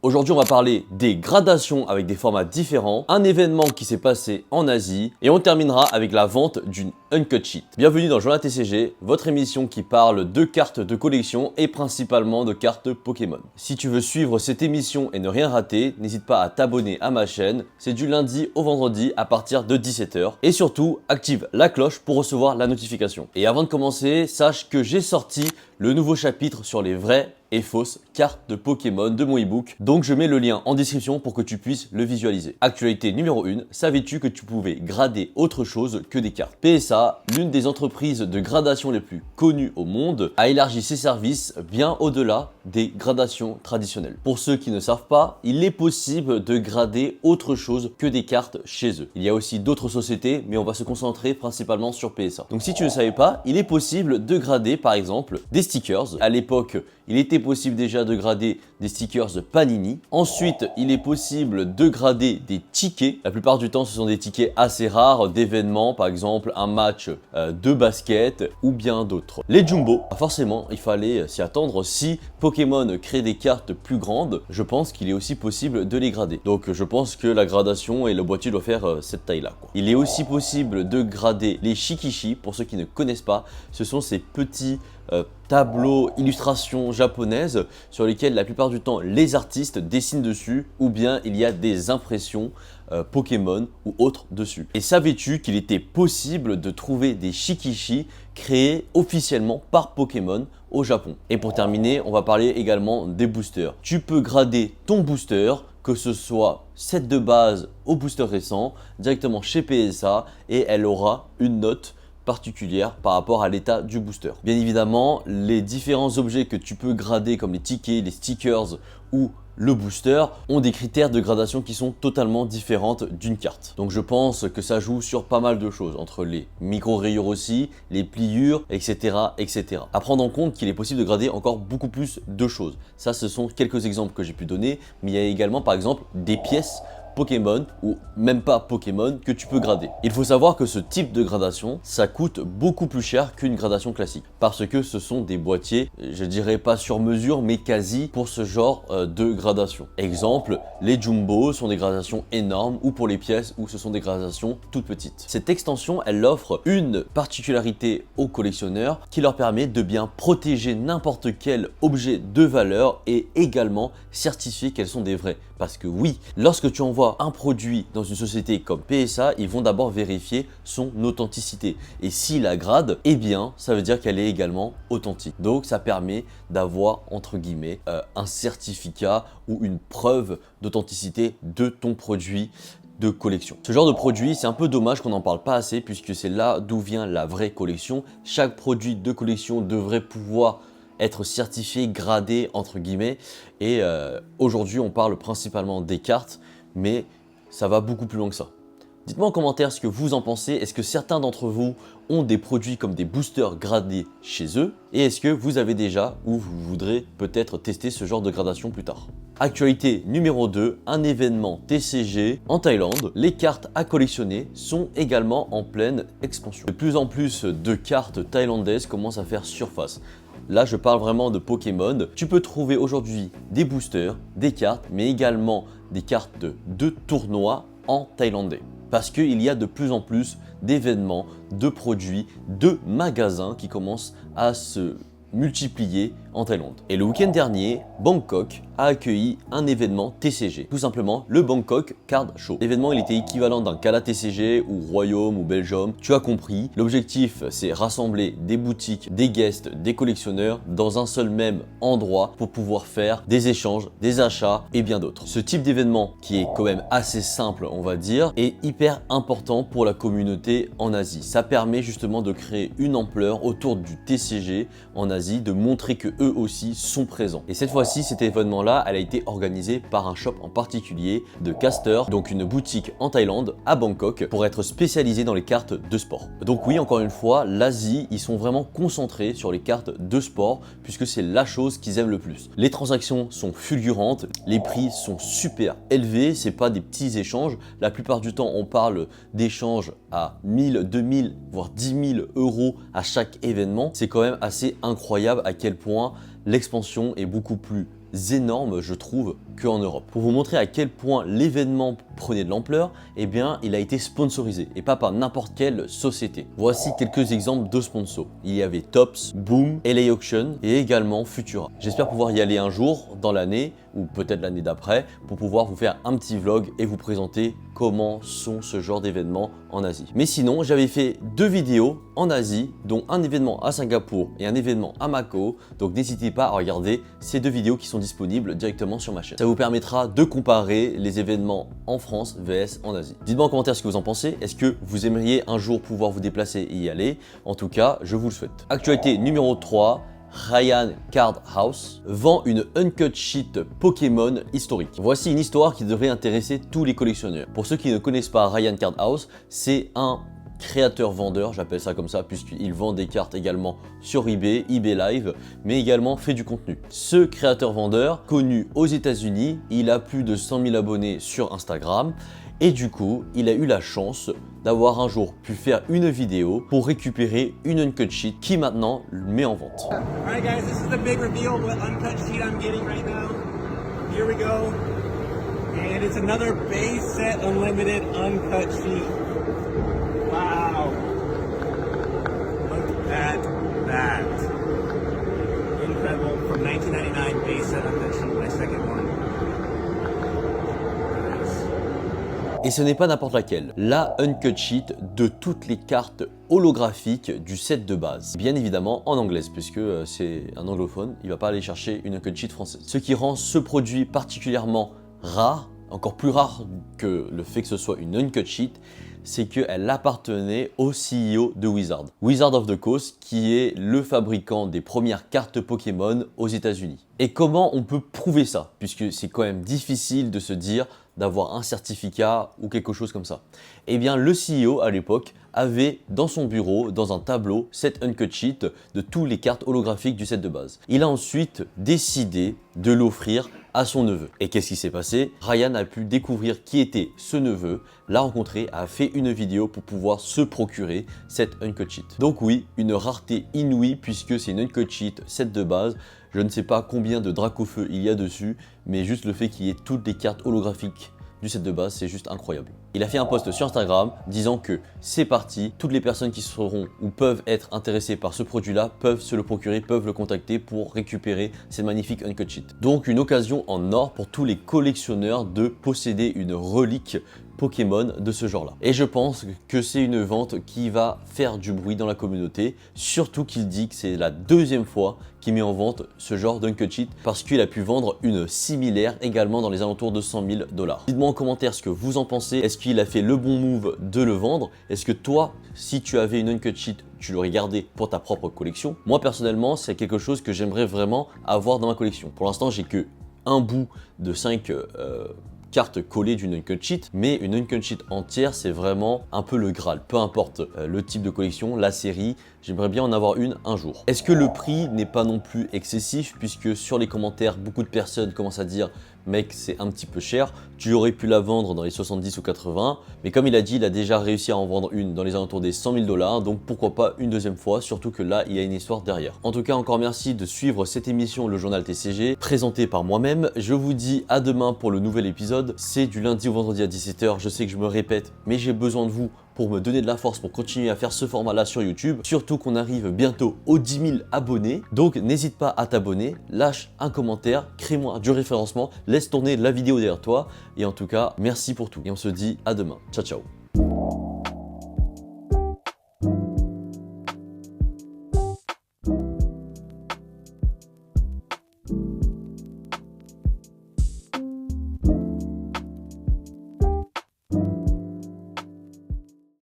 Aujourd'hui, on va parler des gradations avec des formats différents, un événement qui s'est passé en Asie et on terminera avec la vente d'une Uncut Sheet. Bienvenue dans Journal TCG, votre émission qui parle de cartes de collection et principalement de cartes Pokémon. Si tu veux suivre cette émission et ne rien rater, n'hésite pas à t'abonner à ma chaîne, c'est du lundi au vendredi à partir de 17 h. Et surtout, active la cloche pour recevoir la notification. Et avant de commencer, sache que j'ai sorti le nouveau chapitre sur les vraies et fausses cartes de Pokémon de mon ebook. Donc je mets le lien en description pour que tu puisses le visualiser. Actualité numéro 1, savais-tu que tu pouvais grader autre chose que des cartes? PSA, l'une des entreprises de gradation les plus connues au monde, a élargi ses services bien au-delà des gradations traditionnelles. Pour ceux qui ne savent pas, il est possible de grader autre chose que des cartes chez eux. Il y a aussi d'autres sociétés, mais on va se concentrer principalement sur PSA. Donc si tu ne savais pas, il est possible de grader par exemple des stickers. À l'époque, il était possible déjà de grader des stickers Panini. Ensuite, il est possible de grader des tickets. La plupart du temps, ce sont des tickets assez rares d'événements, par exemple un match de basket ou bien d'autres. Les Jumbo, forcément, il fallait s'y attendre. Si Pokémon crée des cartes plus grandes, je pense qu'il est aussi possible de les grader. Donc je pense que la gradation et le boîtier doivent faire cette taille-là. Il est aussi possible de grader les Shikishi. Pour ceux qui ne connaissent pas, ce sont ces petits tableaux, illustrations japonaises sur lesquelles la plupart du temps les artistes dessinent dessus ou bien il y a des impressions Pokémon ou autres dessus. Et savais-tu qu'il était possible de trouver des Shikishi créés officiellement par Pokémon au Japon? Et pour terminer, on va parler également des boosters. Tu peux grader ton booster, que ce soit set de base au booster récent, directement chez PSA et elle aura une note particulière par rapport à l'état du booster. Bien évidemment, les différents objets que tu peux grader comme les tickets, les stickers ou le booster ont des critères de gradation qui sont totalement différentes d'une carte. Donc je pense que ça joue sur pas mal de choses, entre les micro-rayures aussi, les pliures, etc. etc. À prendre en compte qu'il est possible de grader encore beaucoup plus de choses. Ça, ce sont quelques exemples que j'ai pu donner, mais il y a également par exemple des pièces Pokémon ou même pas Pokémon que tu peux grader. Il faut savoir que ce type de gradation, ça coûte beaucoup plus cher qu'une gradation classique parce que ce sont des boîtiers, je dirais pas sur mesure mais quasi pour ce genre de gradation. Exemple, les Jumbo sont des gradations énormes ou pour les pièces où ce sont des gradations toutes petites. Cette extension, elle offre une particularité aux collectionneurs qui leur permet de bien protéger n'importe quel objet de valeur et également certifier qu'elles sont des vrais. Parce que oui, lorsque tu envoies un produit dans une société comme PSA, ils vont d'abord vérifier son authenticité. Et s'il la grade, eh bien, ça veut dire qu'elle est également authentique. Donc, ça permet d'avoir, entre guillemets, un certificat ou une preuve d'authenticité de ton produit de collection. Ce genre de produit, c'est un peu dommage qu'on n'en parle pas assez puisque c'est là d'où vient la vraie collection. Chaque produit de collection devrait pouvoir être certifié, gradé entre guillemets et aujourd'hui on parle principalement des cartes mais ça va beaucoup plus loin que ça. Dites-moi en commentaire ce que vous en pensez, est-ce que certains d'entre vous ont des produits comme des boosters gradés chez eux et est-ce que vous avez déjà ou vous voudrez peut-être tester ce genre de gradation plus tard. Actualité numéro 2, un événement TCG en Thaïlande. Les cartes à collectionner sont également en pleine expansion. De plus en plus de cartes thaïlandaises commencent à faire surface. Là, je parle vraiment de Pokémon. Tu peux trouver aujourd'hui des boosters, des cartes, mais également des cartes de tournois en thaïlandais. Parce qu'il y a de plus en plus d'événements, de produits, de magasins qui commencent à se multiplier en Thaïlande. Et le week-end dernier, Bangkok a accueilli un événement TCG, tout simplement le Bangkok Card Show. L'événement, il était équivalent d'un Gala TCG ou Royaume ou Belgium, tu as compris. L'objectif, c'est rassembler des boutiques, des guests, des collectionneurs dans un seul même endroit pour pouvoir faire des échanges, des achats et bien d'autres. Ce type d'événement, qui est quand même assez simple, on va dire, est hyper important pour la communauté en Asie. Ça permet justement de créer une ampleur autour du TCG en Asie, de montrer que eux aussi sont présents. Et cette fois-ci, cet événement-là, elle a été organisée par un shop en particulier de Caster, donc une boutique en Thaïlande, à Bangkok, pour être spécialisée dans les cartes de sport. Donc oui, encore une fois, l'Asie, ils sont vraiment concentrés sur les cartes de sport, puisque c'est la chose qu'ils aiment le plus. Les transactions sont fulgurantes, les prix sont super élevés, c'est pas des petits échanges. La plupart du temps, on parle d'échanges à 1000, 2000, voire 10 000 euros à chaque événement. C'est quand même assez incroyable à quel point l'expansion est beaucoup plus énorme, je trouve, qu'en Europe. Pour vous montrer à quel point l'événement prenait de l'ampleur, eh bien, il a été sponsorisé et pas par n'importe quelle société. Voici quelques exemples de sponsors. Il y avait Tops, Boom, LA Auction et également Futura. J'espère pouvoir y aller un jour dans l'année ou peut-être l'année d'après pour pouvoir vous faire un petit vlog et vous présenter comment sont ce genre d'événements en Asie. Mais sinon, j'avais fait 2 vidéos en Asie, dont un événement à Singapour et un événement à Macao. Donc n'hésitez pas à regarder ces 2 vidéos qui sont disponibles directement sur ma chaîne. Ça vous permettra de comparer les événements en France vs en Asie. Dites-moi en commentaire ce que vous en pensez. Est-ce que vous aimeriez un jour pouvoir vous déplacer et y aller? En tout cas, je vous le souhaite. Actualité numéro 3. Ryan Card House vend une uncut sheet Pokémon historique. Voici une histoire qui devrait intéresser tous les collectionneurs. Pour ceux qui ne connaissent pas Ryan Card House, c'est un créateur-vendeur, j'appelle ça comme ça, puisqu'il vend des cartes également sur eBay, eBay Live, mais également fait du contenu. Ce créateur-vendeur, connu aux États-Unis, il a plus de 100 000 abonnés sur Instagram. Et du coup, il a eu la chance d'avoir un jour pu faire une vidéo pour récupérer une uncut sheet qui maintenant met en vente. Alright guys, this is the big reveal of what uncut sheet I'm getting right now. Here we go. And it's another base set unlimited uncut sheet. Wow. Look at that. Incredible. From 1999 base set uncut sheet, my second one. Et ce n'est pas n'importe laquelle, la uncut sheet de toutes les cartes holographiques du set de base. Bien évidemment en anglaise, puisque c'est un anglophone, il ne va pas aller chercher une uncut sheet française. Ce qui rend ce produit particulièrement rare, encore plus rare que le fait que ce soit une uncut sheet, c'est qu'elle appartenait au CEO de Wizard. Wizard of the Coast, qui est le fabricant des premières cartes Pokémon aux États-Unis. Et comment on peut prouver ça? Puisque c'est quand même difficile de se dire d'avoir un certificat ou quelque chose comme ça. Eh bien, le CEO à l'époque avait dans son bureau, dans un tableau, cette uncut sheet de toutes les cartes holographiques du set de base. Il a ensuite décidé de l'offrir à son neveu. Et qu'est-ce qui s'est passé? Ryan a pu découvrir qui était ce neveu, l'a rencontré, a fait une vidéo pour pouvoir se procurer cette uncut sheet. Donc oui, une rareté inouïe puisque c'est une uncut sheet set de base. Je ne sais pas combien de Dracofeu il y a dessus, mais juste le fait qu'il y ait toutes les cartes holographiques du set de base, c'est juste incroyable. Il a fait un post sur Instagram disant que c'est parti, toutes les personnes qui seront ou peuvent être intéressées par ce produit-là peuvent se le procurer, peuvent le contacter pour récupérer ces magnifiques uncut sheet. Donc une occasion en or pour tous les collectionneurs de posséder une relique Pokémon de ce genre-là. Et je pense que c'est une vente qui va faire du bruit dans la communauté, surtout qu'il dit que c'est la 2e fois qu'il met en vente ce genre d'uncut sheet parce qu'il a pu vendre une similaire également dans les alentours de 100 000 $. Dites-moi en commentaire ce que vous en pensez. Est-ce qu'il a fait le bon move de le vendre? Est-ce que toi, si tu avais une uncut sheet, tu l'aurais gardé pour ta propre collection? Moi personnellement, c'est quelque chose que j'aimerais vraiment avoir dans ma collection. Pour l'instant, j'ai que un bout de 5 carte collée d'une uncut sheet, mais une uncut sheet entière, c'est vraiment un peu le Graal. Peu importe le type de collection, la série, j'aimerais bien en avoir une un jour. Est-ce que le prix n'est pas non plus excessif, puisque sur les commentaires, beaucoup de personnes commencent à dire mec, c'est un petit peu cher, tu aurais pu la vendre dans les 70 ou 80, mais comme il a dit, il a déjà réussi à en vendre une dans les alentours des 100 000 $, donc pourquoi pas une 2e fois, surtout que là, il y a une histoire derrière. En tout cas, encore merci de suivre cette émission, le journal TCG, présenté par moi-même. Je vous dis à demain pour le nouvel épisode. C'est du lundi au vendredi à 17 h, je sais que je me répète, mais j'ai besoin de vous pour me donner de la force pour continuer à faire ce format-là sur YouTube. Surtout qu'on arrive bientôt aux 10 000 abonnés. Donc n'hésite pas à t'abonner, lâche un commentaire, crée-moi du référencement, laisse tourner la vidéo derrière toi. Et en tout cas, merci pour tout. Et on se dit à demain. Ciao, ciao.